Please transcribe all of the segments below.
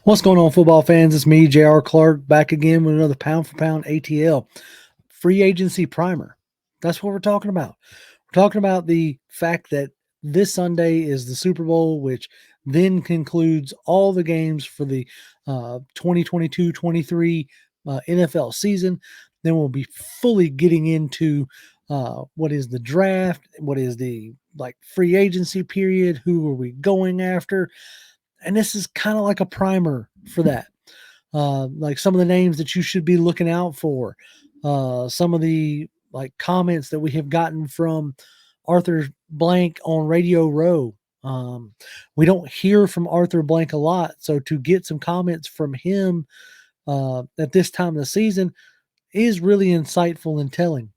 What's going on, football fans? It's me, J.R. Clark, back again with another pound for pound ATL free agency primer. That's what we're talking about. We're talking about the fact that this Sunday is the Super Bowl, which then concludes all the games for the 2022-23 NFL season. Then we'll be fully getting into what is the draft, what is the free agency period, who are we going after, and this is kind of like a primer for that. Like some of the names that you should be looking out for, some of the comments that we have gotten from Arthur Blank on Radio Row. We don't hear from Arthur Blank a lot, so to get some comments from him at this time of the season is really insightful and telling.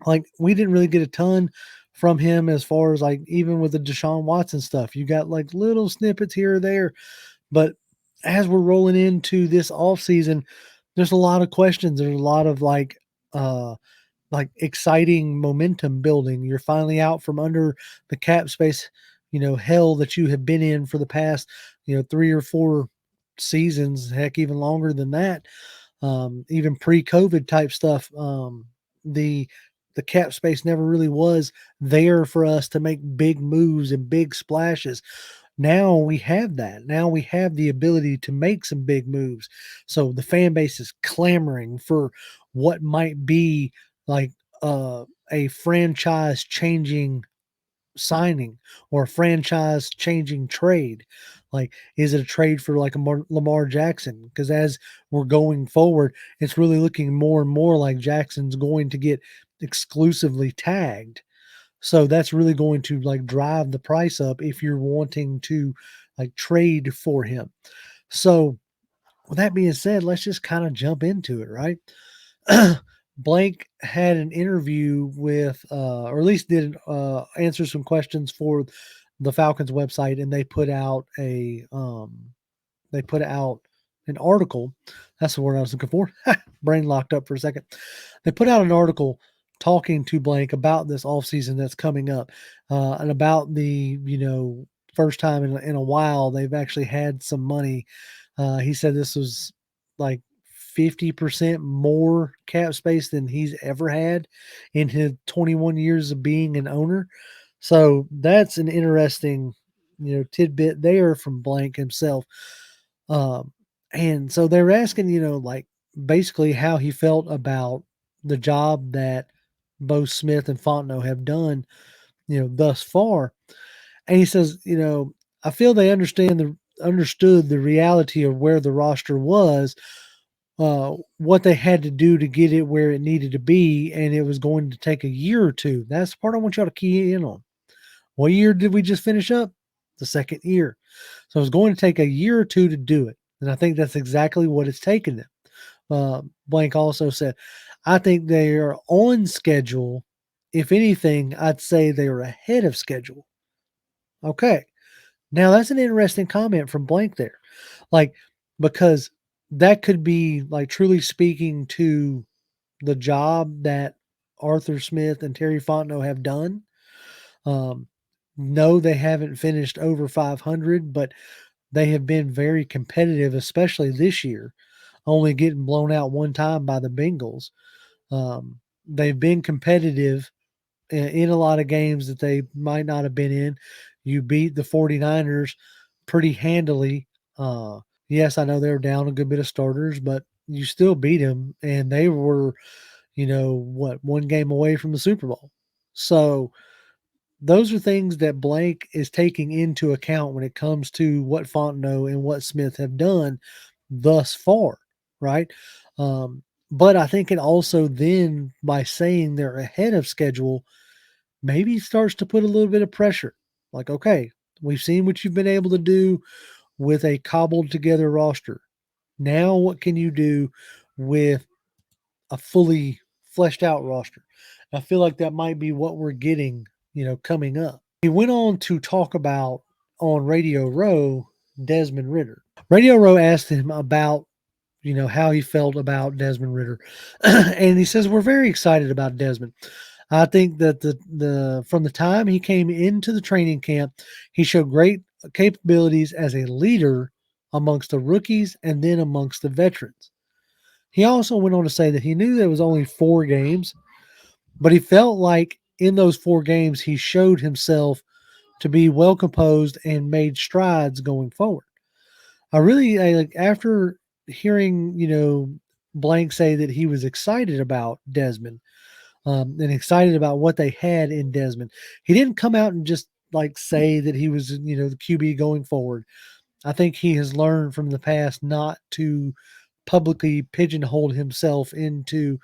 Like, we didn't really get a ton from him as far as even with the Deshaun Watson stuff. You got little snippets here or there, but as we're rolling into this off season, there's a lot of questions. There's a lot of uh exciting momentum building. You're finally out from under the cap space, hell that you have been in for the past, 3 or 4 seasons, heck, even longer than that. Even pre-COVID type stuff. The the cap space never really was there for us to make big moves and big splashes. Now we have that. Now we have the ability to make some big moves. So the fan base is clamoring for what might be like a franchise changing signing or a franchise changing trade. Like, is it a trade for like a Lamar Jackson? Because as we're going forward, it's really looking more and more like Jackson's going to get exclusively tagged. So that's really going to drive the price up if you're wanting to trade for him. So with that being said, let's just kind of jump into it, right? Blank had an interview with, or at least did answer some questions for the Falcons website, and they put out an article. That's the word I was looking for. Brain locked up for a second. They put out an article talking to Blank about this offseason that's coming up, and about the first time in a while they've actually had some money. He said this was like 50% more cap space than he's ever had in his 21 years of being an owner. So that's an interesting, tidbit there from Blank himself. Um, and so they were asking, basically how he felt about the job that both Smith and Fontenot have done, thus far. And he says, I feel they understood the reality of where the roster was, what they had to do to get it where it needed to be, and it was going to take a year or two. That's the part I want y'all to key in on. What year did we just finish up? The second year. So it's going to take a year or two to do it. And I think that's exactly what it's taken them. Blank also said, I think they are on schedule. If anything, I'd say they are ahead of schedule. Okay. Now that's an interesting comment from Blank there. Because that could be truly speaking to the job that Arthur Smith and Terry Fontenot have done. No, they haven't finished over 500, but they have been very competitive, especially this year, only getting blown out one time by the Bengals. They've been competitive in a lot of games that they might not have been in. You beat the 49ers pretty handily. Yes, I know they were down a good bit of starters, but you still beat them, and they were, one game away from the Super Bowl. So those are things that Blank is taking into account when it comes to what Fontenot and what Smith have done thus far, right? But I think it also then, by saying they're ahead of schedule, maybe starts to put a little bit of pressure. Like, okay, we've seen what you've been able to do with a cobbled together roster. Now, what can you do with a fully fleshed out roster? I feel like that might be what we're getting, coming up. He went on to talk about on Radio Row, Desmond Ridder. Radio Row asked him about, how he felt about Desmond Ridder. And he says, we're very excited about Desmond. I think that the from the time he came into the training camp, he showed great capabilities as a leader amongst the rookies and then amongst the veterans. He also went on to say that he knew there was only 4 games, but he felt like in those 4 games he showed himself to be well composed and made strides going forward. Like after hearing, Blank say that he was excited about Desmond, and excited about what they had in Desmond. He didn't come out and just like say that he was, the QB going forward. I think he has learned from the past not to publicly pigeonhole himself into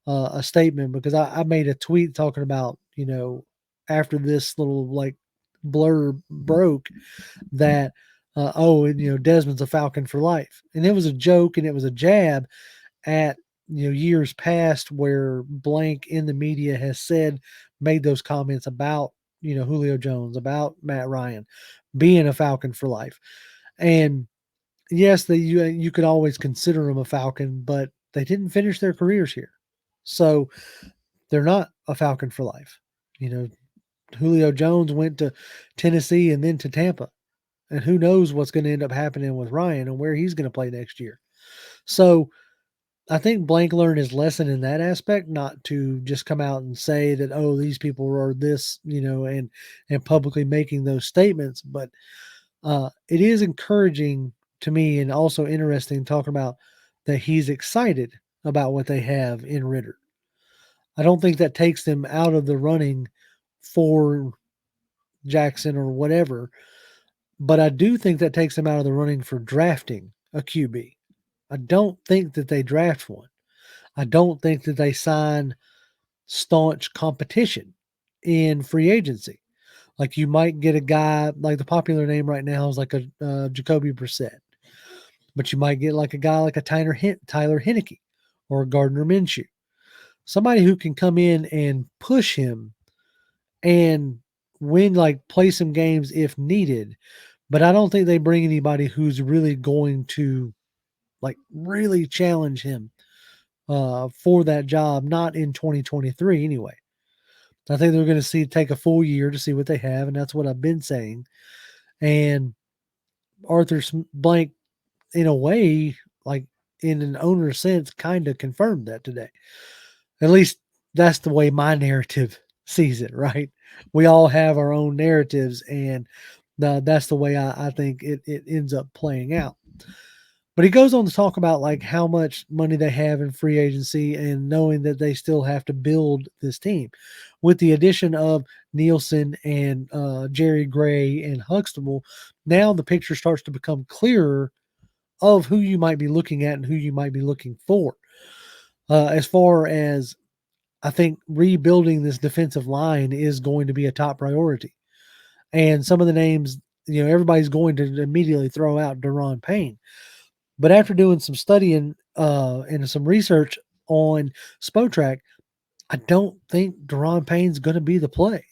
a statement, because I made a tweet talking about, after this little like blur broke, that Desmond's a Falcon for life, and it was a joke and it was a jab at years past where Blank in the media has made those comments about Julio Jones, about Matt Ryan being a Falcon for life. And yes, you could always consider them a Falcon, but they didn't finish their careers here, so they're not a Falcon for life. Julio Jones went to Tennessee and then to Tampa, and who knows what's going to end up happening with Ryan and where he's going to play next year. So I think Blank learned his lesson in that aspect, not to just come out and say that, oh, these people are this, and publicly making those statements. But it is encouraging to me, and also interesting talking about that he's excited about what they have in Ridder. I don't think that takes them out of the running for Jackson or whatever, but I do think that takes them out of the running for drafting a QB. I don't think that they draft one. I don't think that they sign staunch competition in free agency. Like you might get a guy, like the popular name right now is like a Jacoby Brissett, but you might get like a guy like a Tyler Heineke or a Gardner Minshew, somebody who can come in and push him and win, like play some games if needed. But I don't think they bring anybody who's really going to like really challenge him for that job, not in 2023 anyway. I think they're going to take a full year to see what they have, and that's what I've been saying. And Arthur Blank, in a way, like in an owner sense, kind of confirmed that today. At least that's the way my narrative sees it, right? We all have our own narratives, and that's the way I think it ends up playing out. But he goes on to talk about like how much money they have in free agency and knowing that they still have to build this team. With the addition of Nielsen and Jerry Gray and Huxtable, now the picture starts to become clearer of who you might be looking at and who you might be looking for. As far as I think rebuilding this defensive line is going to be a top priority. And some of the names, everybody's going to immediately throw out Daron Payne. But after doing some studying and some research on Spotrac, I don't think Daron Payne's going to be the play.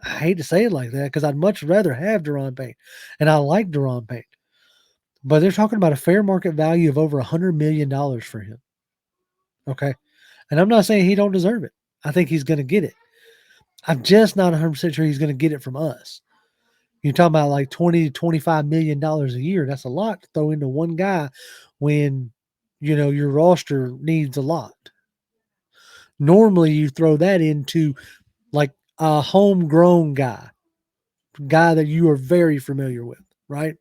I hate to say it like that because I'd much rather have Daron Payne, and I like Daron Payne. But they're talking about a fair market value of over $100 million for him. Okay. And I'm not saying he don't deserve it. I think he's going to get it. I'm just not 100% sure he's going to get it from us. You're talking about like $20 to $25 million a year. That's a lot to throw into one guy when, your roster needs a lot. Normally you throw that into like a homegrown guy that you are very familiar with, right?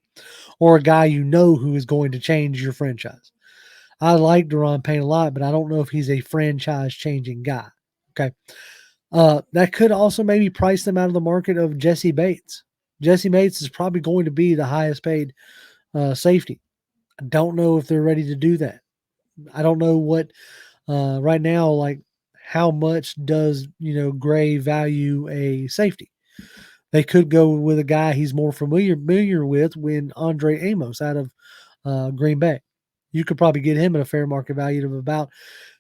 Or a guy who is going to change your franchise. I like Daron Payne a lot, but I don't know if he's a franchise-changing guy. Okay. That could also maybe price them out of the market of Jesse Bates. Jesse Bates is probably going to be the highest paid safety. I don't know if they're ready to do that. I don't know what right now, like how much does, Gray value a safety? They could go with a guy he's more familiar with when Andre Amos out of Green Bay. You could probably get him at a fair market value of about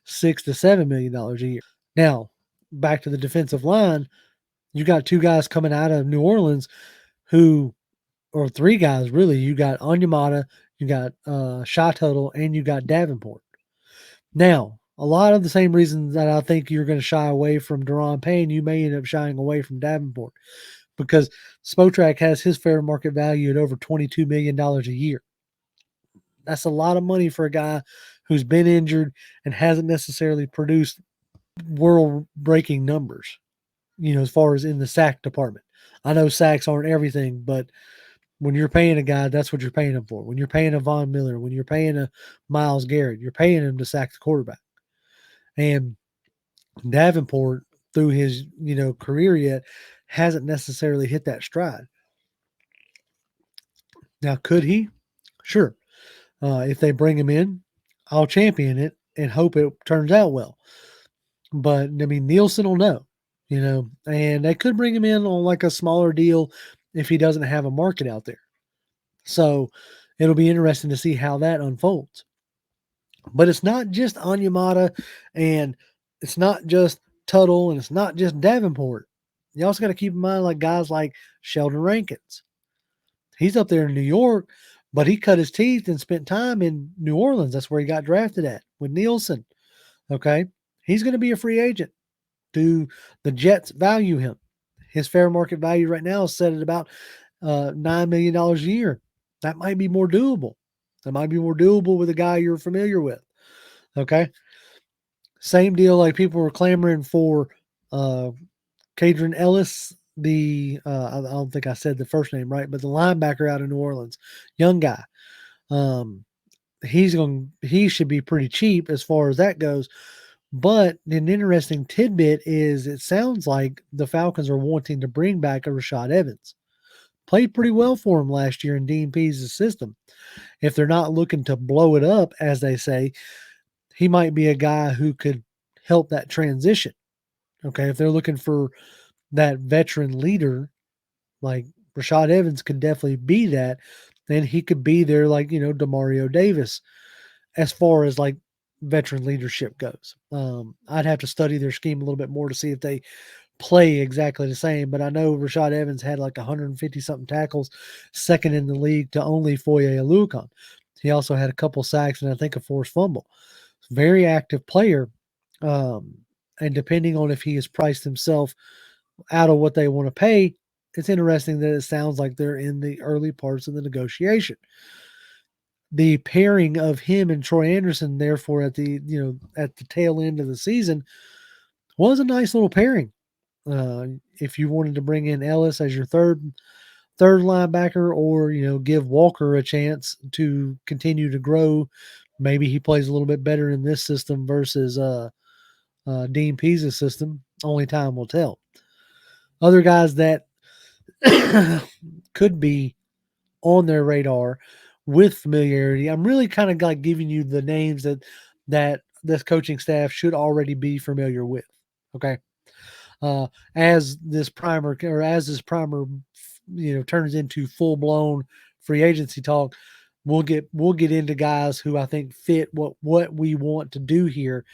$6 to $7 million a year. Now, back to the defensive line, you got 2 guys coming out of New Orleans or 3 guys really. You got Onyemata, you got Shot Tuttle, and you got Davenport. Now, a lot of the same reasons that I think you're going to shy away from Daron Payne, you may end up shying away from Davenport because Spotrac has his fair market value at over $22 million a year. That's a lot of money for a guy who's been injured and hasn't necessarily produced world-breaking numbers, as far as in the sack department. I know sacks aren't everything, but when you're paying a guy, that's what you're paying him for. When you're paying a Von Miller, when you're paying a Myles Garrett, you're paying him to sack the quarterback. And Davenport, through his, career yet, hasn't necessarily hit that stride. Now, could he? Sure. If they bring him in, I'll champion it and hope it turns out well. But I mean, Nielsen will know, and they could bring him in on like a smaller deal if he doesn't have a market out there. So it'll be interesting to see how that unfolds. But it's not just Onyemata, and it's not just Tuttle, and it's not just Davenport. You also got to keep in mind like guys like Sheldon Rankins. He's up there in New York, but he cut his teeth and spent time in New Orleans. That's where he got drafted at with Nielsen. Okay. He's going to be a free agent. Do the Jets value him? His fair market value right now is set at about $9 million a year. That might be more doable. That might be more doable with a guy you're familiar with. Okay. Same deal. Like people were clamoring for Kadron Ellis, I don't think I said the first name right, but the linebacker out of New Orleans, young guy. He should be pretty cheap as far as that goes. But an interesting tidbit is it sounds like the Falcons are wanting to bring back a Rashad Evans. Played pretty well for him last year in Dean Pease' system. If they're not looking to blow it up, as they say, he might be a guy who could help that transition. Okay, if they're looking for that veteran leader, like Rashad Evans could definitely be that, then he could be there like, DeMario Davis as far as like veteran leadership goes. I'd have to study their scheme a little bit more to see if they play exactly the same, but I know Rashad Evans had like 150 something tackles, second in the league to only Foye Oluokun. He also had a couple sacks and I think a forced fumble. Very active player. And depending on if he has priced himself out of what they want to pay, it's interesting that it sounds like they're in the early parts of the negotiation. The pairing of him and Troy Anderson, therefore, at the tail end of the season, was a nice little pairing. If you wanted to bring in Ellis as your third linebacker, or give Walker a chance to continue to grow, maybe he plays a little bit better in this system versus Dean Pease's system. Only time will tell. Other guys that could be on their radar with familiarity. I'm really kind of like giving you the names that this coaching staff should already be familiar with. Okay. As this primer turns into full blown free agency talk, we'll get into guys who I think fit what we want to do here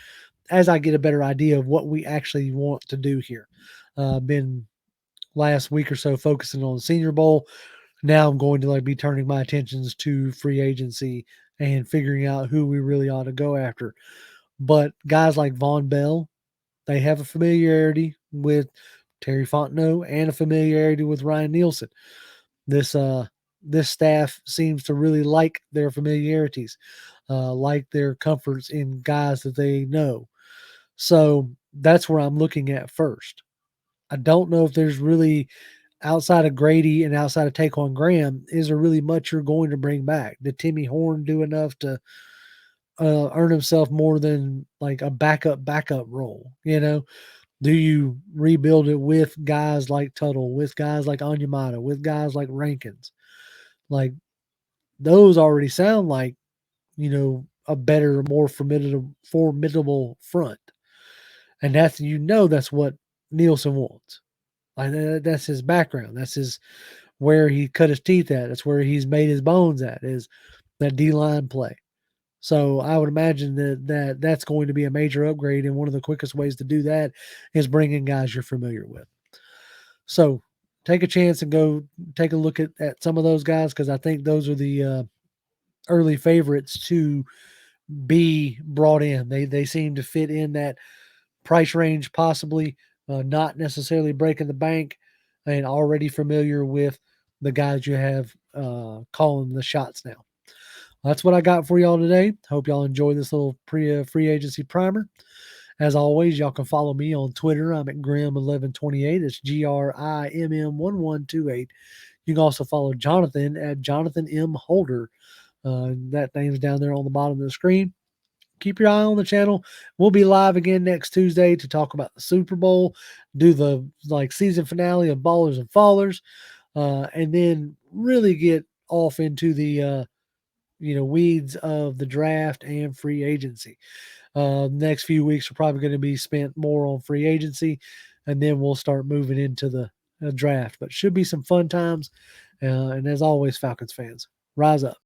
as I get a better idea of what we actually want to do here. Been last week or so focusing on the Senior Bowl. Now I'm going to be turning my attentions to free agency and figuring out who we really ought to go after. But guys like Von Bell, they have a familiarity with Terry Fontenot and a familiarity with Ryan Nielsen. This staff seems to really like their familiarities, like their comforts in guys that they know. So that's where I'm looking at first. I don't know if there's really, outside of Grady and outside of Taquan Graham, is there really much you're going to bring back? Did Timmy Horn do enough to earn himself more than like a backup role? Do you rebuild it with guys like Tuttle, with guys like Onyemata, with guys like Rankins? Like those already sound like, a better, more formidable front. And that's what Nielsen wants. Like that's his background. That's where he cut his teeth at. That's where he's made his bones at, is that D-line play. So I would imagine that's going to be a major upgrade, and one of the quickest ways to do that is bringing guys you're familiar with. So take a chance and go take a look at some of those guys, because I think those are the early favorites to be brought in. They seem to fit in that price range, possibly not necessarily breaking the bank, and already familiar with the guys you have calling the shots now. That's what I got for y'all today. Hope y'all enjoy this little free agency primer. As always, y'all can follow me on Twitter. I'm at Grim1128. It's GRIMM1128. You can also follow Jonathan at Jonathan M. Holder. That name's down there on the bottom of the screen. Keep your eye on the channel. We'll be live again next Tuesday to talk about the Super Bowl, do the season finale of Ballers and Fallers, and then really get off into the weeds of the draft and free agency. Next few weeks are probably going to be spent more on free agency, and then we'll start moving into the draft. But should be some fun times. And as always, Falcons fans, rise up.